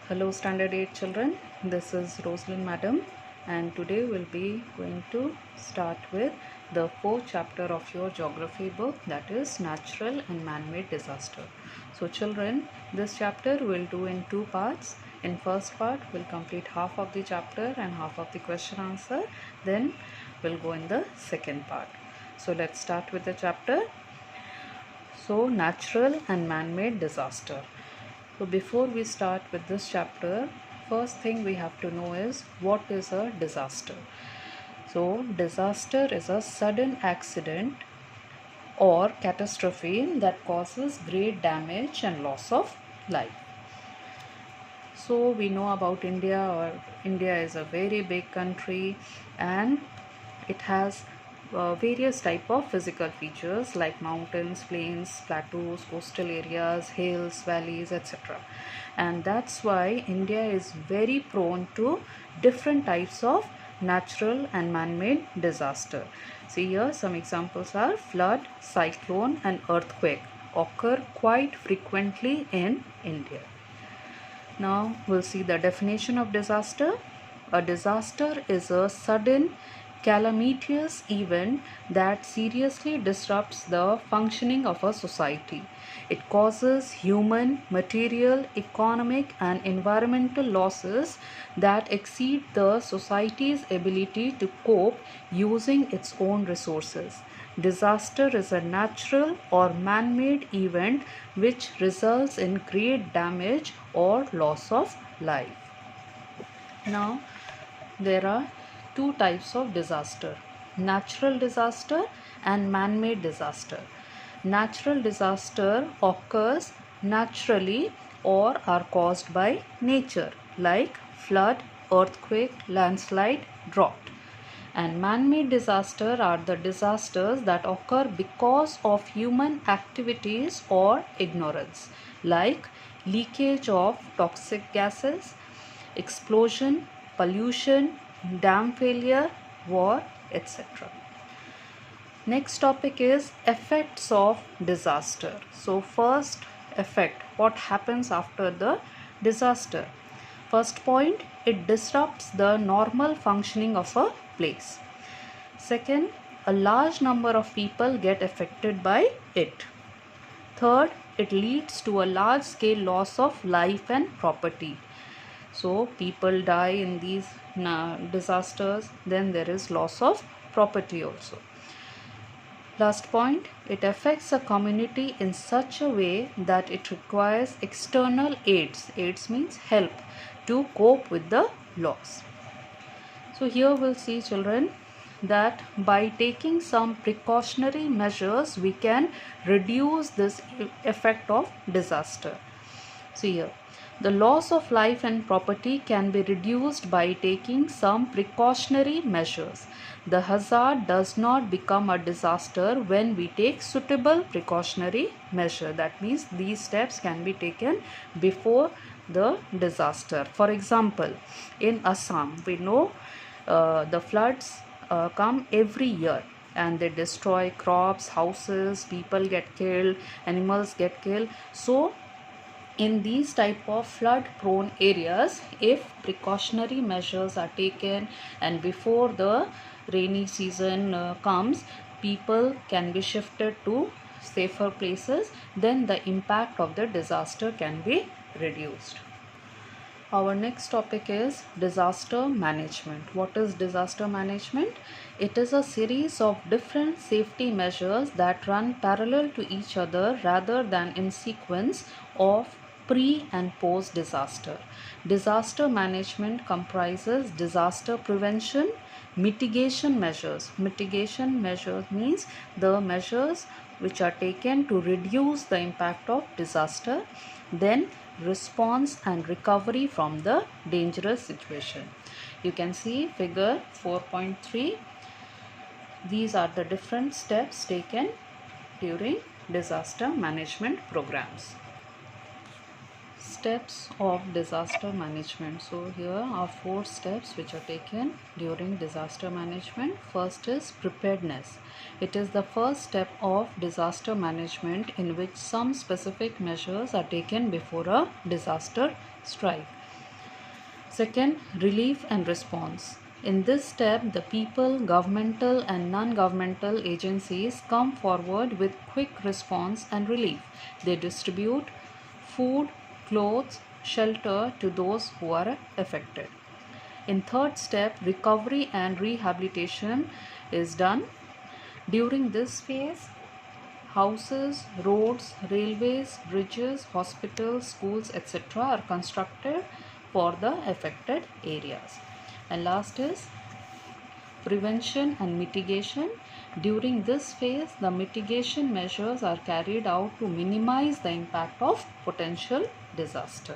Hello Standard 8 children, this is Rosalyn Madam and today we'll be going to start with the fourth chapter of your geography book, that is natural and man-made disaster. So children, this chapter we'll do in two parts. In first part we'll complete half of the chapter and half of the question answer, then we'll go in the second part. So let's start with the chapter. So natural and man-made disaster. So before we start with this chapter, first thing we have to know is what is a disaster. So disaster is a sudden accident or catastrophe that causes great damage and loss of life. So we know about India, India is a very big country and it has various type of physical features like mountains, plains, plateaus, coastal areas, hills, valleys, etc. And that's why India is very prone to different types of natural and man-made disaster. See here some examples are flood, cyclone and earthquake occur quite frequently in India. Now we'll see the definition of disaster. A disaster is a sudden calamitous event that seriously disrupts the functioning of a society. It causes human, material, economic and environmental losses that exceed the society's ability to cope using its own resources. Disaster is a natural or man-made event which results in great damage or loss of life. Now, there are two types of disaster: natural disaster and man-made disaster. Natural disaster occurs naturally or are caused by nature like flood, earthquake, landslide, drought. And man-made disaster are the disasters that occur because of human activities or ignorance like leakage of toxic gases, explosion, pollution, dam failure, war, etc. Next topic is effects of disaster. So first effect, what happens after the disaster? First point, it disrupts the normal functioning of a place. Second, a large number of people get affected by it. Third, it leads to a large scale loss of life and property. So people die in these disasters, then there is loss of property also. Last point, it affects a community in such a way that it requires external aids. Aids means help to cope with the loss. So here we'll see children that by taking some precautionary measures we can reduce this effect of disaster. See here, the loss of life and property can be reduced by taking some precautionary measures. The hazard does not become a disaster when we take suitable precautionary measure. That means these steps can be taken before the disaster. For example, in Assam, we know the floods come every year and they destroy crops, houses, people get killed, animals get killed. So in these type of flood prone areas, if precautionary measures are taken and before the rainy season comes, people can be shifted to safer places, then the impact of the disaster can be reduced. Our next topic is disaster management. What is disaster management? It is a series of different safety measures that run parallel to each other rather than in sequence of pre and post disaster. Disaster management comprises disaster prevention, mitigation measures. Mitigation measures means the measures which are taken to reduce the impact of disaster, then response and recovery from the dangerous situation. You can see figure 4.3. These are the different steps taken during disaster management programs. Steps of disaster management. So here are 4 steps which are taken during disaster management. First is preparedness. It is the first step of disaster management in which some specific measures are taken before a disaster strike. Second, relief and response. In this step, the people, governmental and non-governmental agencies come forward with quick response and relief. They distribute food, clothes, shelter to those who are affected. In third step, recovery and rehabilitation is done. During this phase, houses, roads, railways, bridges, hospitals, schools, etc. are constructed for the affected areas. And last is prevention and mitigation. During this phase, the mitigation measures are carried out to minimize the impact of potential disaster.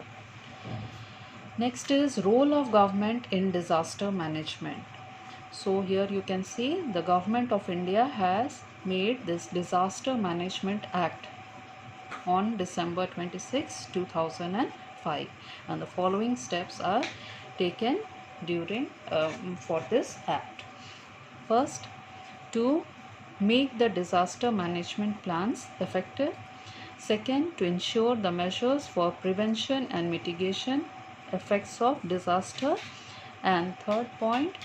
Next is role of government in disaster management. So here you can see the government of India has made this Disaster Management Act on December 26, 2005, and the following steps are taken during for this act. First, to make the disaster management plans effective. Second, to ensure the measures for prevention and mitigation effects of disaster. And third point,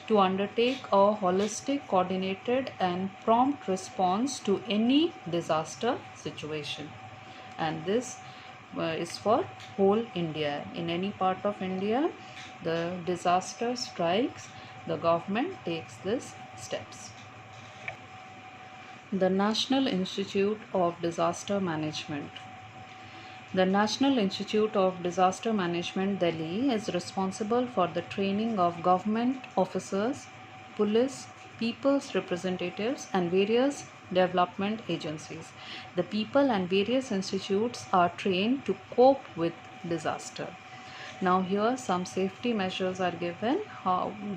to undertake a holistic, coordinated and prompt response to any disaster situation. And this is for whole India. In any part of India, the disaster strikes, the government takes these steps. The National Institute of Disaster Management. The National Institute of Disaster Management, Delhi, is responsible for the training of government officers, police, people's representatives, and various development agencies. The people and various institutes are trained to cope with disaster. Now here some safety measures are given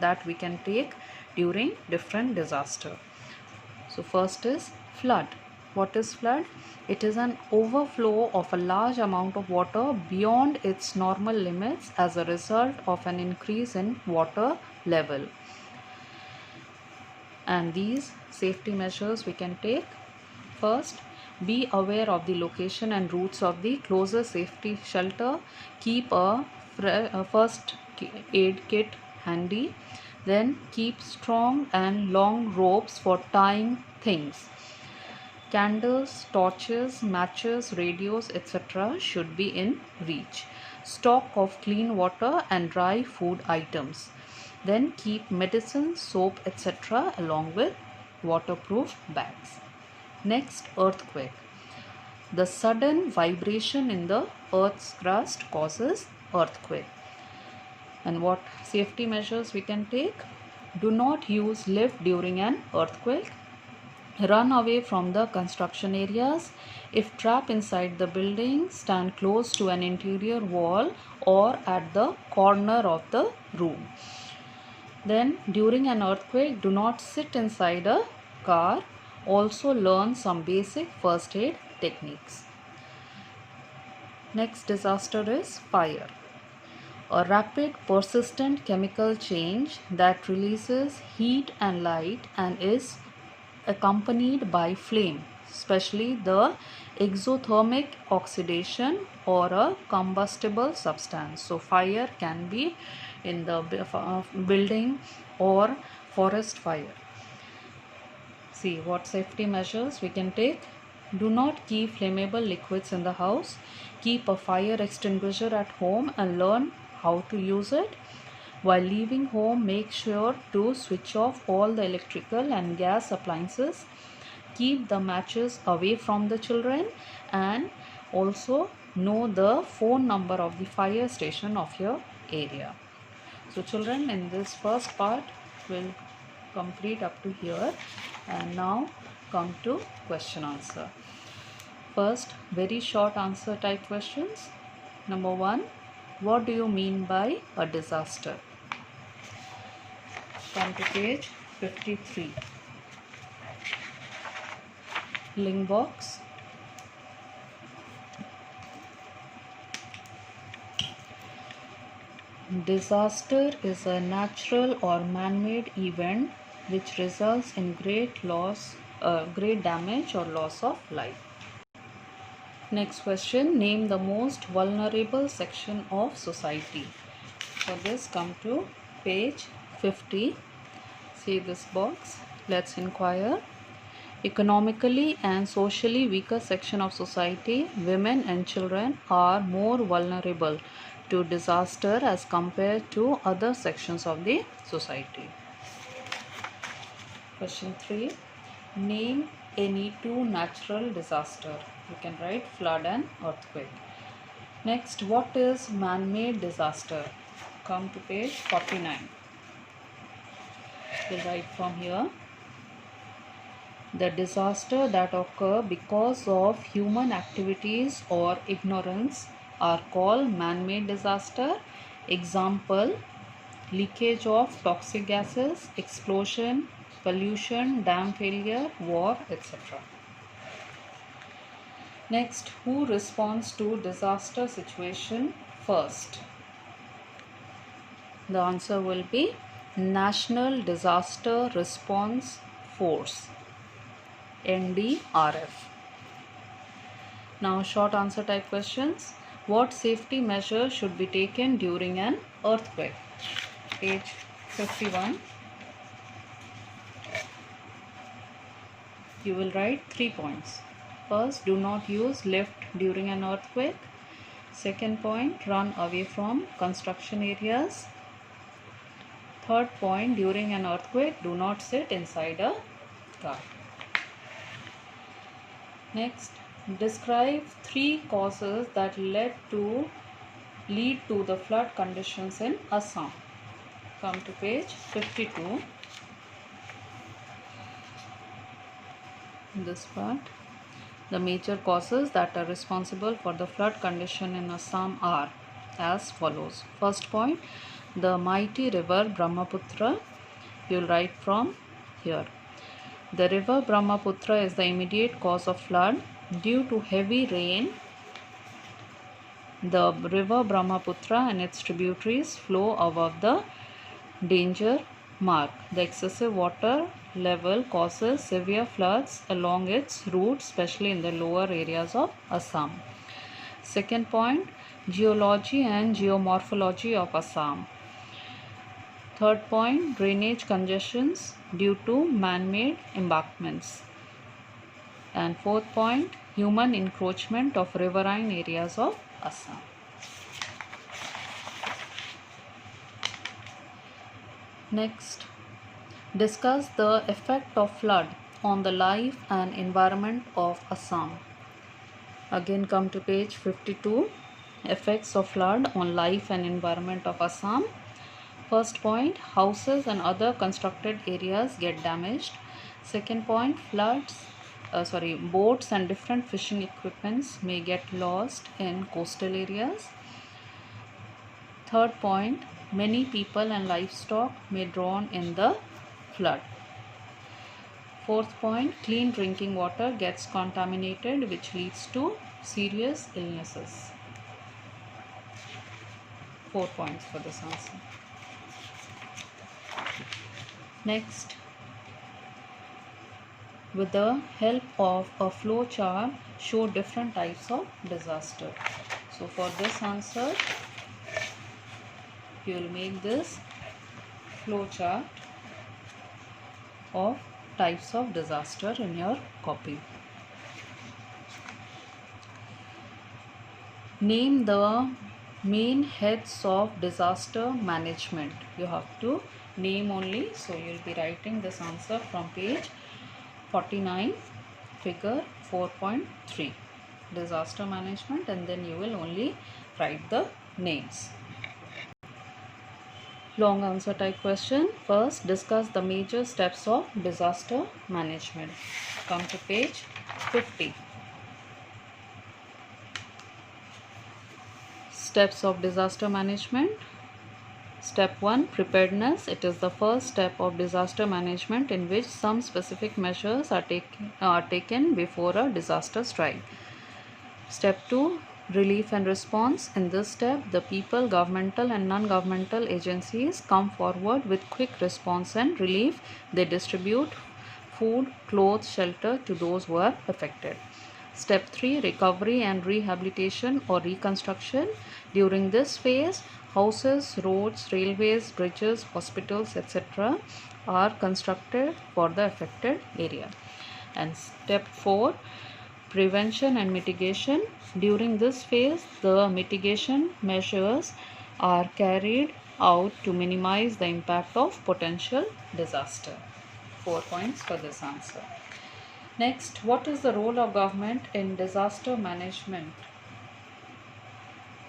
that we can take during different disaster. So first is flood. What is flood? It is an overflow of a large amount of water beyond its normal limits as a result of an increase in water level. And these safety measures we can take. First, be aware of the location and routes of the closest safety shelter. Keep a first aid kit handy. Then keep strong and long ropes for tying things. Candles, torches, matches, radios, etc. should be in reach. Stock of clean water and dry food items. Then keep medicine, soap, etc. along with waterproof bags. Next, earthquake. The sudden vibration in the earth's crust causes earthquake. And what safety measures we can take? Do not use lift during an earthquake. Run away from the construction areas. If trapped inside the building, stand close to an interior wall or at the corner of the room. Then during an earthquake, do not sit inside a car. Also learn some basic first aid techniques. Next disaster is fire. A rapid persistent chemical change that releases heat and light and is accompanied by flame, especially the exothermic oxidation or a combustible substance. So fire can be in the building or forest fire. See what safety measures we can take. Do not keep flammable liquids in the house. Keep a fire extinguisher at home and learn how to use it. While leaving home, make sure to switch off all the electrical and gas appliances. Keep the matches away from the children and also know the phone number of the fire station of your area. So children, in this first part will complete up to here, and now come to question answer. First, very short answer type questions. Number 1, what do you mean by a disaster? Come to page 53. Link box. Disaster is a natural or man-made event which results in great damage or loss of life. Next question, name the most vulnerable section of society. For this, come to page 50. See this box. Let's inquire. Economically and socially weaker section of society, women and children are more vulnerable to disaster as compared to other sections of the society. Question 3. Name any two natural disaster. You can write flood and earthquake. Next, what is man-made disaster? Come to page 49. We'll write from here. The disaster that occur because of human activities or ignorance are called man-made disaster. Example, leakage of toxic gases, explosion, pollution, dam failure, war, etc. Next, who responds to disaster situation first? The answer will be National Disaster Response Force, NDRF. Now, short answer type questions. What safety measures should be taken during an earthquake? Page 51. You will write 3 points. First, do not use lift during an earthquake. Second point, run away from construction areas. Third point, during an earthquake, do not sit inside a car. Next, describe 3 causes that lead to the flood conditions in Assam. Come to page 52. This part. The major causes that are responsible for the flood condition in Assam are as follows. First point, the mighty river Brahmaputra. You will write from here. The river Brahmaputra is the immediate cause of flood. Due to heavy rain, the river Brahmaputra and its tributaries flow above the danger mark. The excessive water level causes severe floods along its route, especially in the lower areas of Assam. Second point, geology and geomorphology of Assam. Third point, drainage congestions due to man-made embankments. And fourth point, human encroachment of riverine areas of Assam. Next, discuss the effect of flood on the life and environment of Assam. Again, come to page 52. Effects of flood on life and environment of Assam. First point, houses and other constructed areas get damaged. Second point, boats and different fishing equipments may get lost in coastal areas. Third point, many people and livestock may drown in the flood. Fourth point, clean drinking water gets contaminated, which leads to serious illnesses. 4 points for this answer. Next, with the help of a flow chart, show different types of disaster. So for this answer, you will make this flow chart of types of disaster in your copy. Name the main heads of disaster management. You have to name only, so you will be writing this answer from page 49, figure 4.3, disaster management, and then you will only write the names. Long answer type question. First, discuss the major steps of disaster management. Come to page 50. Steps of disaster management. Step 1, preparedness. It is the first step of disaster management in which some specific measures are taken before a disaster strike. Step 2, relief and response. In this step, the people, governmental and non-governmental agencies come forward with quick response and relief. They distribute food, clothes, shelter to those who are affected. Step 3, recovery and rehabilitation or reconstruction. During this phase, houses, roads, railways, bridges, hospitals, etc. are constructed for the affected area. And step 4, prevention and mitigation. During this phase, the mitigation measures are carried out to minimize the impact of potential disaster. 4 points for this answer. Next, what is the role of government in disaster management?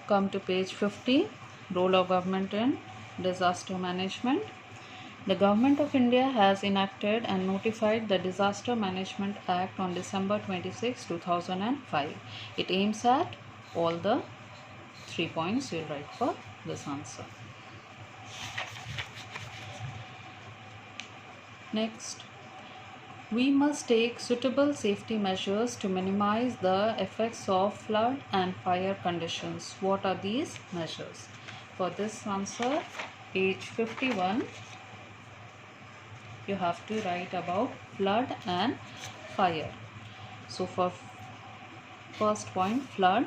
Come to page 50, role of government in disaster management. The Government of India has enacted and notified the Disaster Management Act on December 26, 2005. It aims at all the 3 points you'll write for this answer. Next, we must take suitable safety measures to minimize the effects of flood and fire conditions. What are these measures? For this answer, page 51, you have to write about flood and fire. So for first point, flood,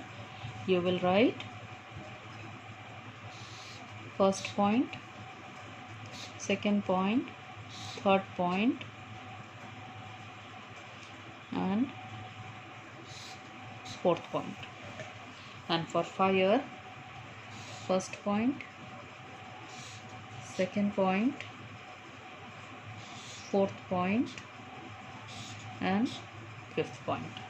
you will write first point, second point, third point, and fourth point. And for fire, first point, second point, fourth point, and fifth point.